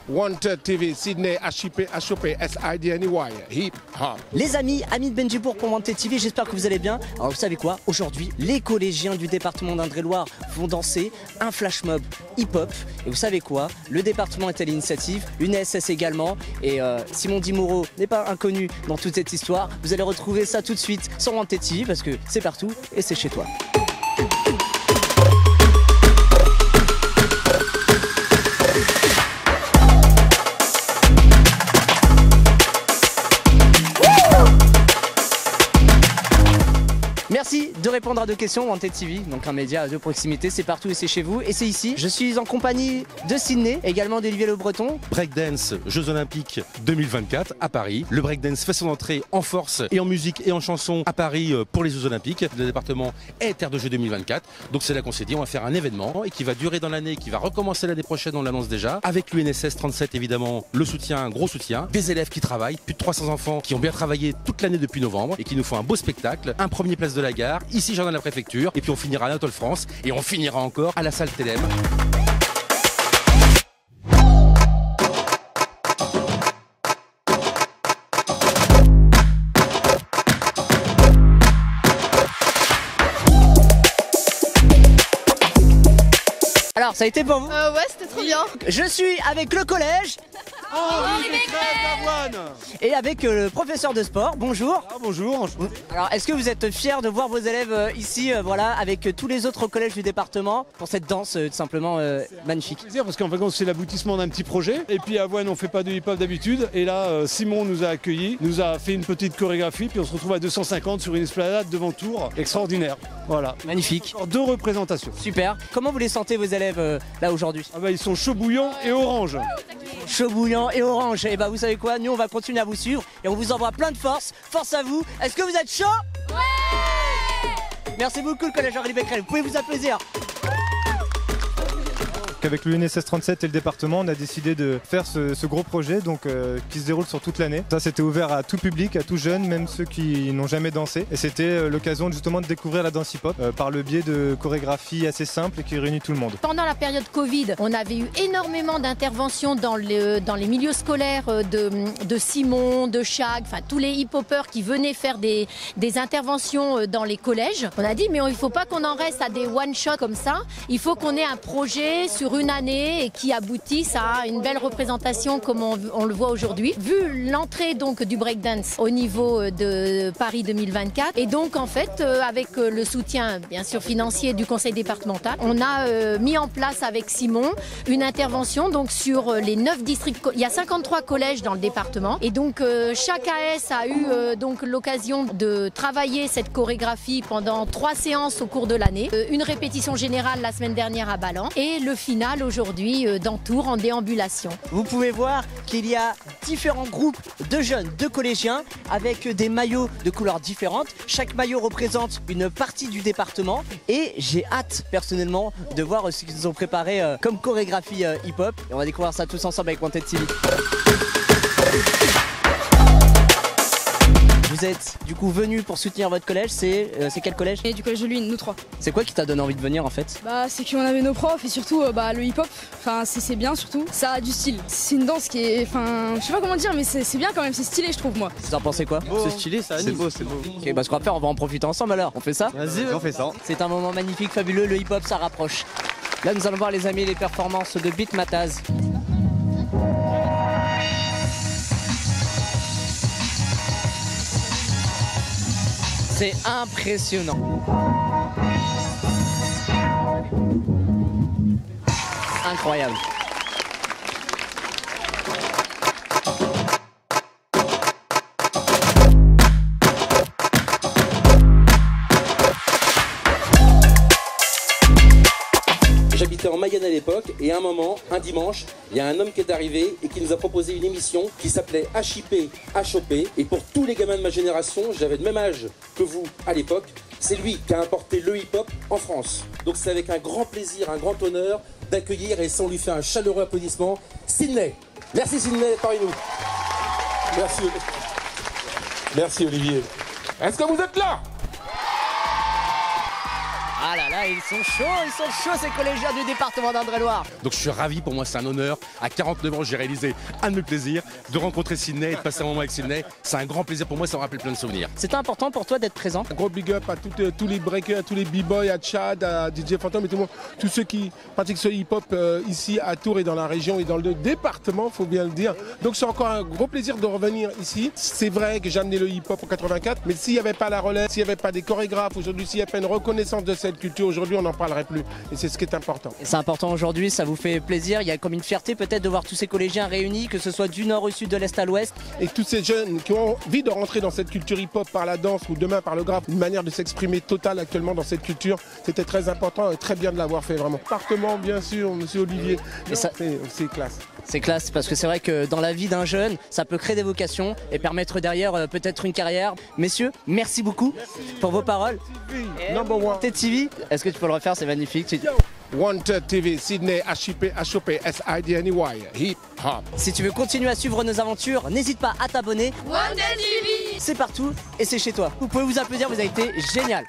Wanted TV, Sydney, HIP, HOP, SIDNY, Hip Hop. Les amis de Benjibourg pour Wanted TV, j'espère que vous allez bien. Alors vous savez quoi, aujourd'hui, les collégiens du département d'Indre-et-Loire vont danser un flash mob hip-hop. Et vous savez quoi, le département est à l'initiative, une SS également. Et Simon Di Mauro n'est pas inconnu dans toute cette histoire. Vous allez retrouver ça tout de suite sur Wanted TV parce que c'est partout et c'est chez toi. Merci de répondre à deux questions, Wanted TV, donc un média de proximité, c'est partout et c'est chez vous et c'est ici. Je suis en compagnie de Sydney, également d'Olivier Le Breton. Breakdance, Jeux Olympiques 2024 à Paris. Le breakdance fait son entrée en force et en musique et en chanson à Paris pour les Jeux Olympiques. Le département est terre de jeux 2024, donc c'est là qu'on s'est dit on va faire un événement et qui va durer dans l'année, qui va recommencer l'année prochaine, on l'annonce déjà, avec l'UNSS 37 évidemment, le soutien, un gros soutien, des élèves qui travaillent, plus de 300 enfants qui ont bien travaillé toute l'année depuis novembre et qui nous font un beau spectacle, un premier place de la gare, ici jardin de la préfecture, et puis on finira à Anatole France et on finira encore à la salle Télém. Alors ça a été pour vous? Ouais, c'était trop bien. Je suis avec le collège et avec le professeur de sport. Bonjour. Ah, bonjour. Alors est-ce que vous êtes fiers de voir vos élèves ici, voilà, avec tous les autres collèges du département pour cette danse tout simplement magnifique? Plaisir parce qu'en fait c'est l'aboutissement d'un petit projet. Et puis à Avoine on fait pas de hip-hop d'habitude. Et là Simon nous a accueillis, nous a fait une petite chorégraphie. Puis on se retrouve à 250 sur une esplanade devant Tours. Extraordinaire. Voilà. Magnifique. Alors, 2 représentations. Super. Comment vous les sentez vos élèves là aujourd'hui? Ah bah, ils sont chaud bouillants et orange. Chaud bouillant et orange. Et bah vous savez quoi, nous on va continuer à vous suivre et on vous envoie plein de force. Force à vous. Est-ce que vous êtes chaud? Ouais. Merci beaucoup le collège Henri Becquerel. Vous pouvez vous applaudir. Avec l'UNSS 37 et le département, on a décidé de faire ce gros projet donc, qui se déroule sur toute l'année. Ça, c'était ouvert à tout public, à tout jeune, même ceux qui n'ont jamais dansé. Et c'était l'occasion justement de découvrir la danse hip-hop par le biais de chorégraphies assez simples et qui réunit tout le monde. Pendant la période Covid, on avait eu énormément d'interventions dans les milieux scolaires de Simon, de Chag, enfin tous les hip-hoppers qui venaient faire des interventions dans les collèges. On a dit mais il ne faut pas qu'on en reste à des one-shots comme ça. Il faut qu'on ait un projet sur une année et qui aboutisse à une belle représentation comme on le voit aujourd'hui. Vu l'entrée donc du breakdance au niveau de Paris 2024 et donc en fait avec le soutien bien sûr financier du conseil départemental, on a mis en place avec Simon une intervention donc sur les 9 districts. Il y a 53 collèges dans le département et donc chaque AS a eu donc l'occasion de travailler cette chorégraphie pendant 3 séances au cours de l'année. Une répétition générale la semaine dernière à Ballan et le final aujourd'hui dans Tours en déambulation. Vous pouvez voir qu'il y a différents groupes de jeunes, de collégiens avec des maillots de couleurs différentes. Chaque maillot représente une partie du département et j'ai hâte personnellement de voir ce qu'ils ont préparé comme chorégraphie hip-hop. Et on va découvrir ça tous ensemble avec Wanted TV. Vous êtes du coup venu pour soutenir votre collège, c'est quel collège? Et du collège de Luynes, nous 3. C'est quoi qui t'a donné envie de venir en fait? Bah c'est qu'on avait nos profs et surtout le hip-hop, enfin c'est bien surtout, ça a du style. C'est une danse qui est, enfin je sais pas comment dire mais c'est bien quand même, c'est stylé je trouve moi. Vous en pensez quoi? C'est stylé, ça anime. C'est beau. Ok, bah ce qu'on va faire, on va en profiter ensemble alors, on fait ça? Vas-y, on fait ça. C'est un moment magnifique, fabuleux, le hip-hop ça rapproche. Là nous allons voir les amis les performances de Beat Mataz. C'est impressionnant. Incroyable. J'habitais en Mayenne à l'époque et à un moment, un dimanche, il y a un homme qui est arrivé et qui nous a proposé une émission qui s'appelait HIP, HOP. Et pour tous les gamins de ma génération, j'avais le même âge que vous à l'époque. C'est lui qui a importé le hip-hop en France. Donc c'est avec un grand plaisir, un grand honneur d'accueillir et sans lui faire un chaleureux applaudissement, Sydney. Merci Sydney d'être parmi nous. Merci. Merci Olivier. Est-ce que vous êtes là? Ah là là, ils sont chauds ces collégiens du département d'Indre-et-Loire. Donc je suis ravi, pour moi c'est un honneur. À 49 ans, j'ai réalisé un de mes plaisirs, de rencontrer Sydney et de passer un moment avec Sydney. C'est un grand plaisir pour moi, ça me rappelle plein de souvenirs. C'était important pour toi d'être présent? Un gros big up à tous les breakers, à tous les b-boys, à Chad, à DJ Phantom et tout le monde. Tous ceux qui pratiquent ce hip-hop ici à Tours et dans la région et dans le département, faut bien le dire. Donc c'est encore un gros plaisir de revenir ici. C'est vrai que j'ai amené le hip-hop en 84, mais s'il n'y avait pas la relève, s'il n'y avait pas des chorégraphes aujourd'hui, s'il n'y avait pas une reconnaissance de cette culture, aujourd'hui on n'en parlerait plus. Et c'est ce qui est important. C'est important aujourd'hui, ça vous fait plaisir. Il y a comme une fierté peut-être de voir tous ces collégiens réunis, que ce soit du nord au sud, de l'est à l'ouest. Et tous ces jeunes qui ont envie de rentrer dans cette culture hip-hop par la danse ou demain par le graphe, une manière de s'exprimer totale actuellement dans cette culture, c'était très important et très bien de l'avoir fait vraiment. Département bien sûr, monsieur Olivier, c'est classe. C'est classe parce que c'est vrai que dans la vie d'un jeune, ça peut créer des vocations et permettre derrière peut-être une carrière. Messieurs, merci beaucoup pour vos paroles. Number one. Wanted TV, est-ce que tu peux le refaire? C'est magnifique. Wanted TV, Sydney, HIP, HOP, SIDNEY, Hip Hop. Si tu veux continuer à suivre nos aventures, n'hésite pas à t'abonner. Wanted TV. C'est partout et c'est chez toi. Vous pouvez vous applaudir, vous avez été génial.